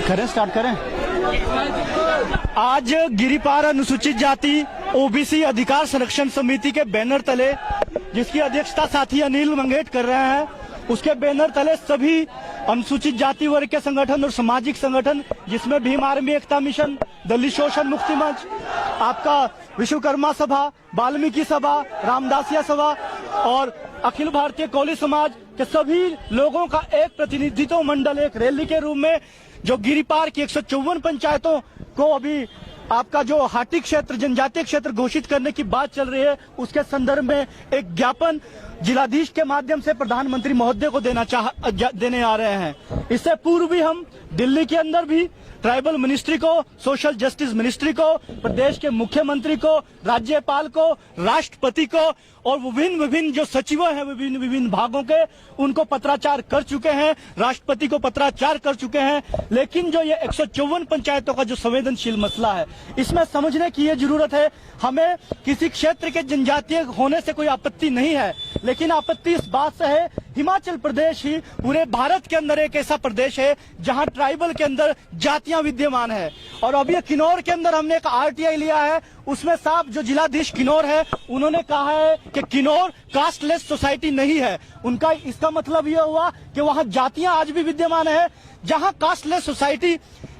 करें, स्टार्ट करें। आज गिरिपार अनुसूचित जाति ओबीसी अधिकार संरक्षण समिति के बैनर तले, जिसकी अध्यक्षता साथी अनिल मंगेट कर रहे हैं, उसके बैनर तले सभी अनुसूचित जाति वर्ग के संगठन और सामाजिक संगठन, जिसमें भीम आर्मी एकता मिशन, दलित शोषण मुक्ति मंच, आपका विश्वकर्मा सभा, वाल्मीकि सभा, रामदासिया सभा और अखिल भारतीय कोली समाज के सभी लोगों का एक प्रतिनिधित्व मंडल एक रैली के रूप में जो गिरिपार की 154 पंचायतों को अभी आपका जो हाटी क्षेत्र, जनजातीय क्षेत्र घोषित करने की बात चल रही है, उसके संदर्भ में एक ज्ञापन जिलाधीश के माध्यम से प्रधानमंत्री महोदय को देने आ रहे हैं। इससे पूर्व भी हम दिल्ली के अंदर भी ट्राइबल मिनिस्ट्री को, सोशल जस्टिस मिनिस्ट्री को, प्रदेश के मुख्यमंत्री को, राज्यपाल को, राष्ट्रपति को और विभिन्न जो सचिव हैं विभिन्न भागों के, उनको पत्राचार कर चुके हैं, राष्ट्रपति को पत्राचार कर चुके हैं। लेकिन जो ये 154 पंचायतों का जो संवेदनशील मसला है, इसमें समझने की ये जरूरत है। हमें किसी क्षेत्र के जनजातीय होने से कोई आपत्ति नहीं है, लेकिन आपत्ति इस बात से है, हिमाचल प्रदेश ही पूरे भारत के अंदर एक ऐसा प्रदेश है जहां ट्राइबल के अंदर जातियां विद्यमान है। और अभी किन्नौर के अंदर हमने एक आरटीआई लिया है, उसमें साहब जो जिलाधीश किन्नौर है, उन्होंने कहा है कि किन्नौर कास्टलेस सोसाइटी नहीं है। उनका इसका मतलब यह हुआ कि वहां जातियां आज भी विद्यमान है। जहां कास्टलेस सोसाइटी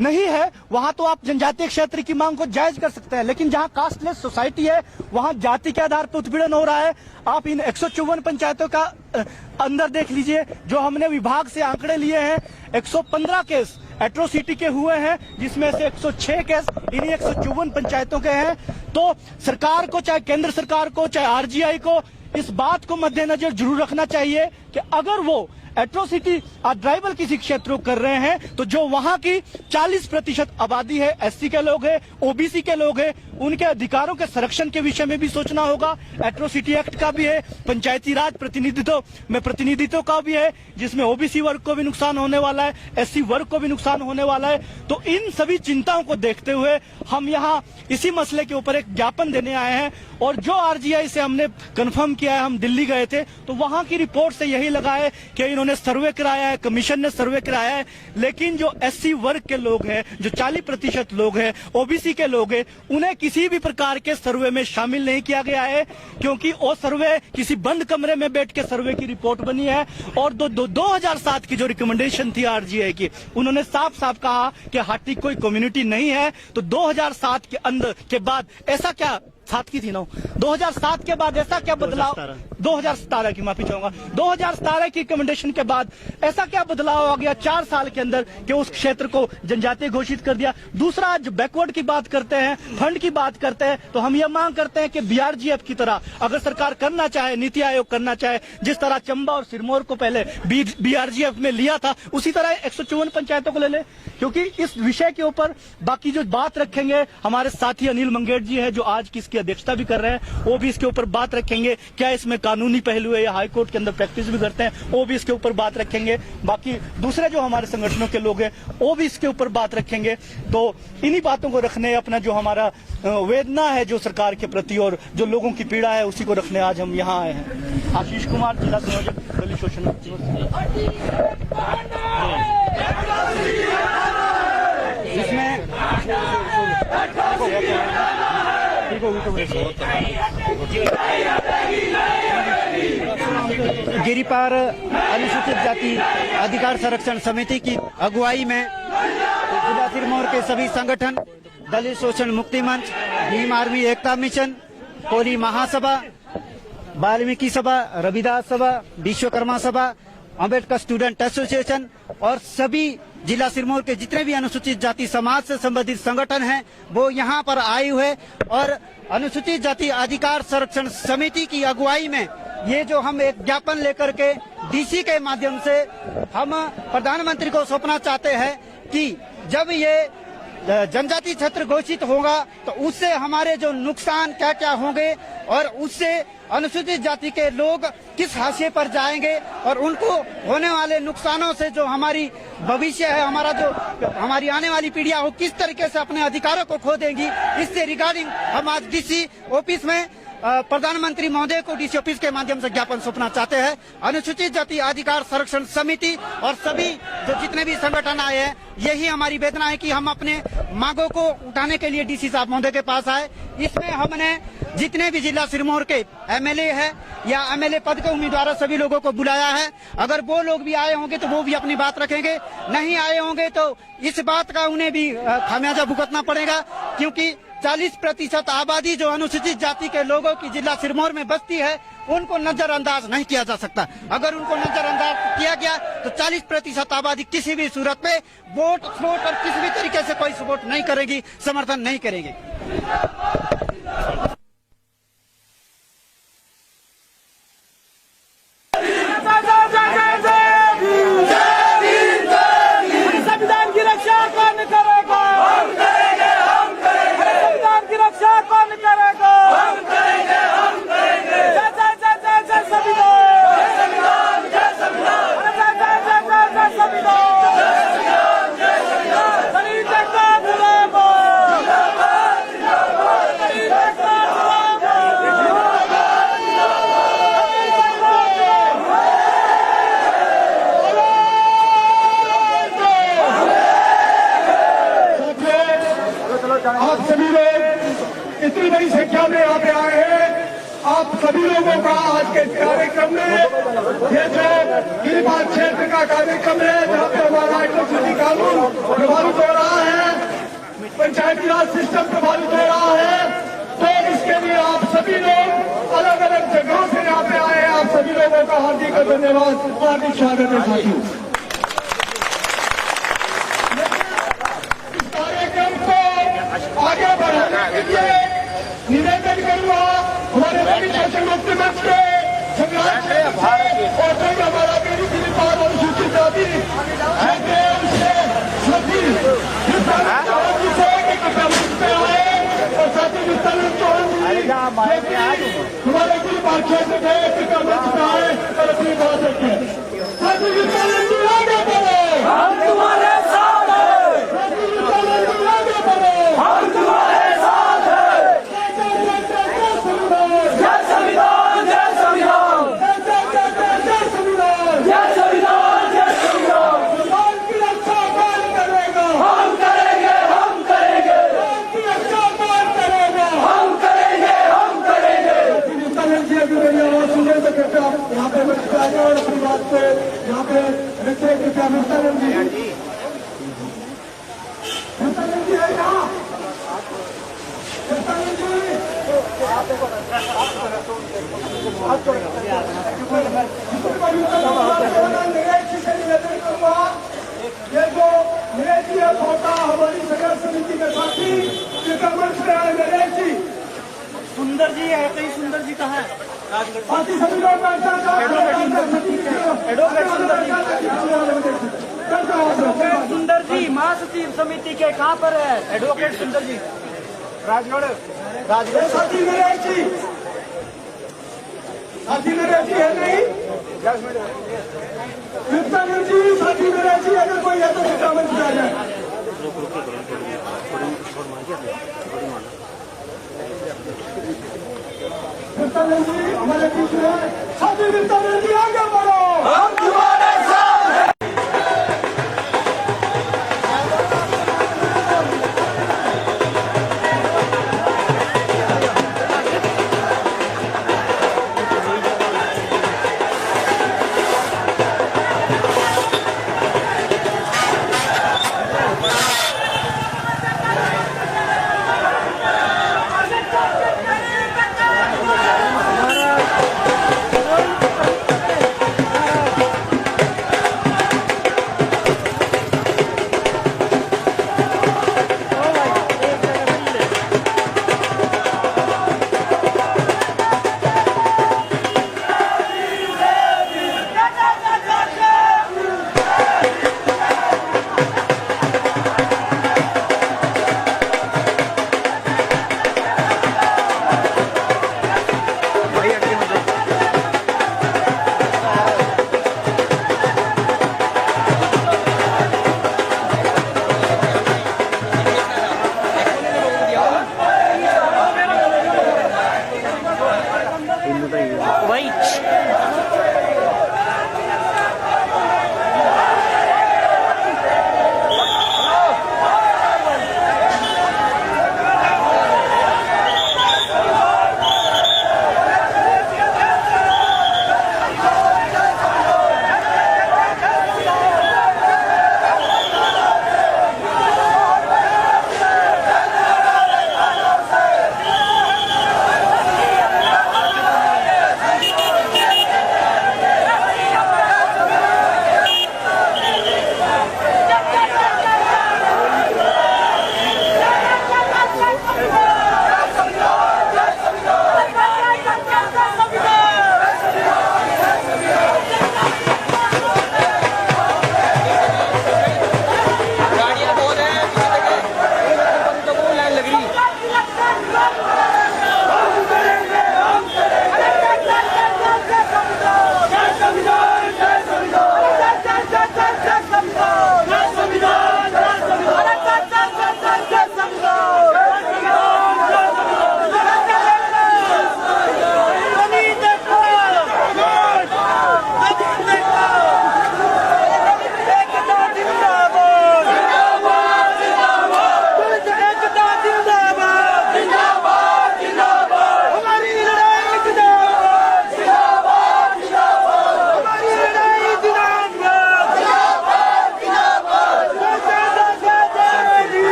नहीं है वहां तो आप जनजातीय क्षेत्र की मांग को जायज कर सकते हैं, लेकिन जहां कास्टलेस सोसाइटी है वहां जाति के आधार पर उत्पीड़न हो रहा है। आप इन 154 पंचायतों का अंदर देख लीजिए, जो हमने विभाग से आंकड़े लिए हैं, 115 केस एट्रोसिटी के हुए हैं, जिसमें से 106 केस इन्हीं 154 पंचायतों के हैं। तो सरकार को, चाहे केंद्र सरकार को, चाहे आरजीआई को, इस बात को मद्देनजर जरूर रखना चाहिए कि अगर वो एट्रोसिटी ट्राइबल किसी क्षेत्र को कर रहे हैं तो जो वहां की 40% आबादी है, एससी के लोग हैं, ओबीसी के लोग हैं, उनके अधिकारों के संरक्षण के विषय में भी सोचना होगा। एट्रोसिटी एक्ट का भी है, पंचायती राज प्रतिनिधित्व का भी है, जिसमें ओबीसी वर्ग को भी नुकसान होने वाला है, एससी वर्ग को भी नुकसान होने वाला है। तो इन सभी चिंताओं को देखते हुए हम यहाँ इसी मसले के ऊपर एक ज्ञापन देने आए हैं। और जो आरजीआई से हमने कंफर्म किया है, हम दिल्ली गए थे तो वहां की रिपोर्ट से यही लगा है कि इन्होंने सर्वे कराया है, कमीशन ने सर्वे कराया है, लेकिन जो एससी वर्ग के लोग हैं, जो 40% लोग हैं, ओबीसी के लोग हैं, उन्हें किसी भी प्रकार के सर्वे में शामिल नहीं किया गया है, क्योंकि वो सर्वे किसी बंद कमरे में बैठ के सर्वे की रिपोर्ट बनी है। और 2007 की जो रिकमेंडेशन थी आरजीआई की, उन्होंने साफ साफ कहा कि हाटी कोई कम्युनिटी नहीं है। तो 2007 के अंदर के बाद ऐसा क्या, 7 की थी ना, 2007 के बाद ऐसा क्या बदलाव, 2017 की माफी चाहूंगा, 2017 की रिकमेंडेशन के बाद ऐसा क्या बदलाव आ गया 4 साल के अंदर कि उस क्षेत्र को जनजातीय घोषित कर दिया। दूसरा, जो बैकवर्ड की बात करते हैं, फंड की बात करते हैं, तो हम ये मांग करते हैं कि बीआरजीएफ की तरह अगर सरकार करना चाहे, नीति आयोग करना चाहे, जिस तरह चंबा और सिरमौर को पहले बीआरजीएफ में लिया था, उसी तरह 154 पंचायतों को ले ले। क्योंकि इस विषय के ऊपर बाकी जो बात रखेंगे हमारे साथी अनिल मंगेट जी है, जो आज की इसकी अध्यक्षता भी कर रहे हैं, वो भी इसके ऊपर बात रखेंगे। क्या इसमें कानूनी पहलू है या हाई कोर्ट के अंदर प्रैक्टिस भी करते हैं, वो भी इसके ऊपर बात रखेंगे। बाकी दूसरे जो हमारे संगठनों के लोग हैं वो भी इसके ऊपर बात रखेंगे। तो इन्हीं बातों को रखने, अपना जो हमारा वेदना है जो सरकार के प्रति और जो लोगों की पीड़ा है, उसी को रखने आज हम यहाँ आए हैं। आशीष कुमार, जिला संयोजक, दलित शोषण मुक्ति मंच। इसमें गिरिपार अनुसूचित जाति अधिकार संरक्षण समिति की अगुवाई में जिला सिरमौर के सभी संगठन, दलित शोषण मुक्ति मंच, भीम आर्मी एकता मिशन, कोली महासभा, वाल्मीकि सभा, रविदास सभा, विश्वकर्मा सभा, अम्बेडकर स्टूडेंट एसोसिएशन और सभी जिला सिरमौर के जितने भी अनुसूचित जाति समाज से संबंधित संगठन हैं, वो यहाँ पर आए हुए और अनुसूचित जाति अधिकार संरक्षण समिति की अगुवाई में ये जो हम एक ज्ञापन लेकर के डीसी के माध्यम से हम प्रधानमंत्री को सौंपना चाहते हैं कि जब ये जनजाति क्षेत्र घोषित होगा तो उससे हमारे जो नुकसान क्या क्या होंगे और उससे अनुसूचित जाति के लोग किस हाशिए पर जाएंगे और उनको होने वाले नुकसानों से जो हमारी भविष्य है, हमारा जो हमारी आने वाली पीढ़ियां हो किस तरीके से अपने अधिकारों को खो देंगी, इससे रिगार्डिंग हम आज डीसी ऑफिस में प्रधानमंत्री महोदय को डीसी ऑफिस के माध्यम से ज्ञापन सौंपना चाहते हैं। अनुसूचित जाति अधिकार संरक्षण समिति और सभी जो जितने भी संगठन आए हैं, यही हमारी वेदना है कि हम अपने मांगों को उठाने के लिए डीसी साहब महोदय के पास आए। इसमें हमने जितने भी जिला सिरमौर के एमएलए है या एमएलए पद के उम्मीदवार सभी लोगों को बुलाया है। अगर वो लोग भी आए होंगे तो वो भी अपनी बात रखेंगे, नहीं आए होंगे तो इस बात का उन्हें भी खामियाजा भुगतना पड़ेगा, क्योंकि 40% आबादी जो अनुसूचित जाति के लोगों की जिला सिरमौर में बसती है, उनको नजरअंदाज नहीं किया जा सकता। अगर उनको नजरअंदाज किया गया तो 40% आबादी किसी भी सूरत में वोट और किसी भी तरीके से कोई सपोर्ट नहीं करेगी, समर्थन नहीं करेगी। संविधान की रक्षा कौन करेगा? हम करेंगे, हम करेंगे। संविधान की रक्षा कौन करेगा? हम करेंगे, हम करेंगे। जय जय जय जय जय संविधान, जय संविधान, जय संविधान, जय जय जय जय जय संविधान, जय संविधान, जय संविधान। दलित एकता जिंदाबाद, जिंदाबाद, जिंदाबाद। दलित एकता जिंदाबाद, जिंदाबाद, आप सभी लोग इतनी बड़ी संख्या में यहाँ पे आए हैं। आप सभी लोगों का आज के कार्यक्रम में ये जो गिरिपाल क्षेत्र का कार्यक्रम है, जहाँ पे हमारा एट्रोसिटी कानून प्रभावित हो रहा है, पंचायती राज सिस्टम प्रभावित हो रहा है, तो इसके लिए आप सभी लोग अलग अलग जगहों से यहाँ पे आए हैं। आप सभी लोगों का हार्दिक धन्यवाद, हार्दिक स्वागत है साथियों। आगे बढ़ाने के लिए निवेदन करूंगा हमारे सभी शासन मुक्ति मंच के संग्राम और संघ हमारा गिरिपाल अनुसूचित जाति और साथी विस्तारण हमारे गिरिपाल क्षेत्र के मंच पे आए और अपनी बात रखें। साथी विस्तारण आगे बढ़ो, हम तुम्हारे साथ हैं। साथी विस्तारण आगे बढ़ो, हम तुम्हारे साथ हैं। जय संविधान, जय संविधान, जय संविधान, जय संविधान, जय संविधान, जय संविधान। संविधान की रक्षा कौन करेगा? हम करेंगे, हम करेंगे। संविधान की रक्षा कौन करेगा? हम करेंगे, हम करेंगे। विस्तारण जी अभी मेरी आवाज सुने तो कृपया आप यहाँ पे बैठ जाइए और अपनी बात पे यहाँ पे रखिए। कृपया विस्तारण जी, विस्तारण जी है यहाँ। ये जो नरेश जी होता हमारी संघर्ष समिति के साथी मंच पे आए नरेश जी, सुंदर जी है, कहीं सुंदर जी कहाँ है? साथी सभी लोग सुंदर जी महासचिव समिति के कहाँ पर है? एडवोकेट सुंदर जी, राजगढ़। साथी नरेश जी, साथी नरेश जी है नहीं? विस्तारण जी, साथी नरेश जी अगर कोई है तो विस्तारण जी आ जाए। विस्तारण जी हमारे बीच में, साथी विस्तारण जी आगे बढ़ो, हम तुम्हारे साथ हैं।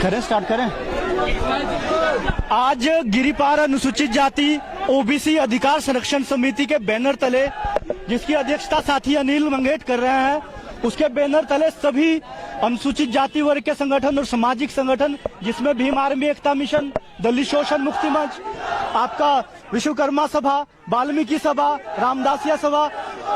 करें, स्टार्ट करें। आज गिरिपार अनुसूचित जाति ओबीसी अधिकार संरक्षण समिति के बैनर तले, जिसकी अध्यक्षता साथी अनिल मंगेट कर रहे हैं, उसके बैनर तले सभी अनुसूचित जाति वर्ग के संगठन और सामाजिक संगठन, जिसमें भीम आर्मी एकता मिशन, दलित शोषण मुक्ति मंच, आपका विश्वकर्मा सभा, वाल्मीकि सभा, रामदासिया सभा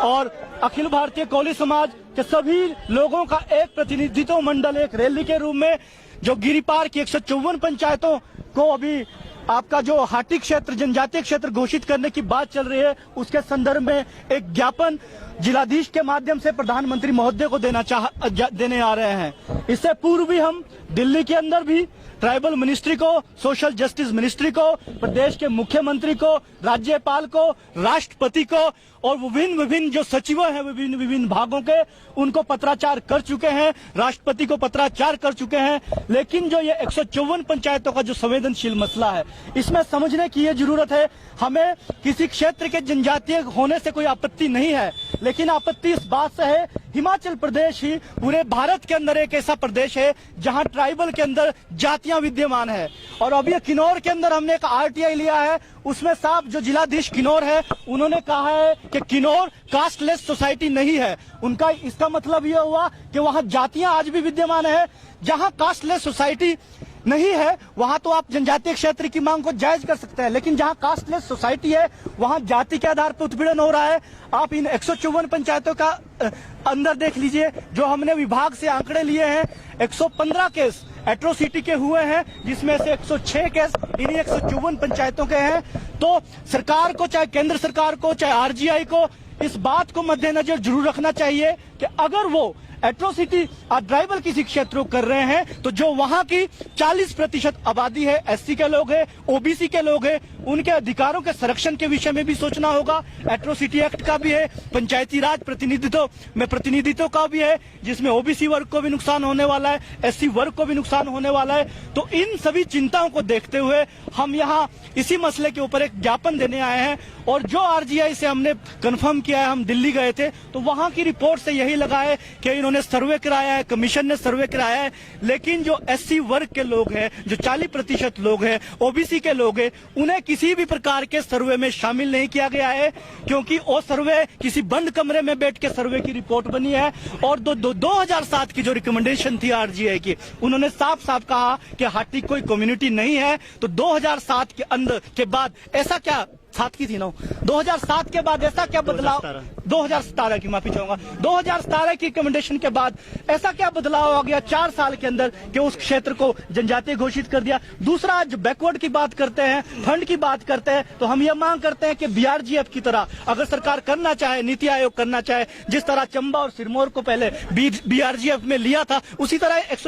और अखिल भारतीय कोली समाज के सभी लोगों का एक प्रतिनिधित्व मंडल एक रैली के रूप में जो गिरिपार की 154 पंचायतों को अभी आपका जो हाटी क्षेत्र, जनजातीय क्षेत्र घोषित करने की बात चल रही है, उसके संदर्भ में एक ज्ञापन जिलाधीश के माध्यम से प्रधानमंत्री महोदय को देने आ रहे हैं। इससे पूर्व भी हम दिल्ली के अंदर भी ट्राइबल मिनिस्ट्री को, सोशल जस्टिस मिनिस्ट्री को, प्रदेश के मुख्यमंत्री को, राज्यपाल को, राष्ट्रपति को और विभिन्न जो सचिव हैं विभिन्न भागों के, उनको पत्राचार कर चुके हैं, राष्ट्रपति को पत्राचार कर चुके हैं। लेकिन जो ये 154 पंचायतों का जो संवेदनशील मसला है, इसमें समझने की ये जरूरत है। हमें किसी क्षेत्र के जनजातीय होने से कोई आपत्ति नहीं है, लेकिन आपत्ति इस बात से है, हिमाचल प्रदेश ही पूरे भारत के अंदर एक ऐसा प्रदेश है जहां ट्राइबल के अंदर जातियां विद्यमान है। और अभी किन्नौर के अंदर हमने एक आरटीआई लिया है, उसमें साफ जो जिलाधीश किन्नौर है, उन्होंने कहा है कि किन्नौर कास्टलेस सोसाइटी नहीं है। उनका इसका मतलब यह हुआ कि वहां जातियां आज भी विद्यमान है। जहां कास्टलेस सोसाइटी नहीं है वहां तो आप जनजातीय क्षेत्र की मांग को जायज कर सकते हैं, लेकिन जहां कास्टलेस सोसाइटी है वहां जाति के आधार पर उत्पीड़न हो रहा है। आप इन 154 पंचायतों का अंदर देख लीजिए, जो हमने विभाग से आंकड़े लिए हैं, 115 केस एट्रोसिटी के हुए हैं, जिसमें से 106 केस इन्हीं 154 पंचायतों के हैं। तो सरकार को, चाहे केंद्र सरकार को, चाहे आरजीआई को, इस बात को मद्देनजर जरूर रखना चाहिए कि अगर वो एट्रोसिटी ट्राइबल किसी क्षेत्र को कर रहे हैं, तो जो वहां की 40% आबादी है, एससी के लोग हैं, ओबीसी के लोग हैं, उनके अधिकारों के संरक्षण के विषय में भी सोचना होगा। एट्रोसिटी एक्ट का भी है, पंचायती राज प्रतिनिधित्व का भी है, जिसमें ओबीसी वर्ग को भी नुकसान होने वाला है, एससी वर्ग को भी नुकसान होने वाला है। तो इन सभी चिंताओं को देखते हुए हम यहाँ इसी मसले के ऊपर एक ज्ञापन देने आए हैं। और जो आरजीआई से हमने कंफर्म किया है, हम दिल्ली गए थे, तो वहां की रिपोर्ट से यही लगा है कि इन्होंने सर्वे कराया है, कमीशन ने सर्वे कराया है, लेकिन जो एससी वर्ग के लोग हैं, जो 40% लोग हैं, ओबीसी के लोग हैं, उन्हें किसी भी प्रकार के सर्वे में शामिल नहीं किया गया है, क्योंकि वो सर्वे किसी बंद कमरे में बैठ के सर्वे की रिपोर्ट बनी है। और 2007 की जो रिकमेंडेशन थी आरजीआई की, उन्होंने साफ साफ कहा कि हाटी कोई कम्युनिटी नहीं है। तो 2007 के अंदर के बाद ऐसा क्या, 7 की थी ना, 2007 के बाद ऐसा क्या बदलाव, 2017 की माफी चाहूंगा, 2017 की रिकमेंडेशन के बाद ऐसा क्या बदलाव आ गया 4 साल के अंदर कि उस क्षेत्र को जनजातीय घोषित कर दिया। दूसरा, आज बैकवर्ड की बात करते हैं, फंड की बात करते हैं, तो हम ये मांग करते हैं कि बीआरजीएफ की तरह अगर सरकार करना चाहे, नीति आयोग करना चाहे, जिस तरह चंबा और सिरमौर को पहले बीआरजीएफ में लिया था, उसी तरह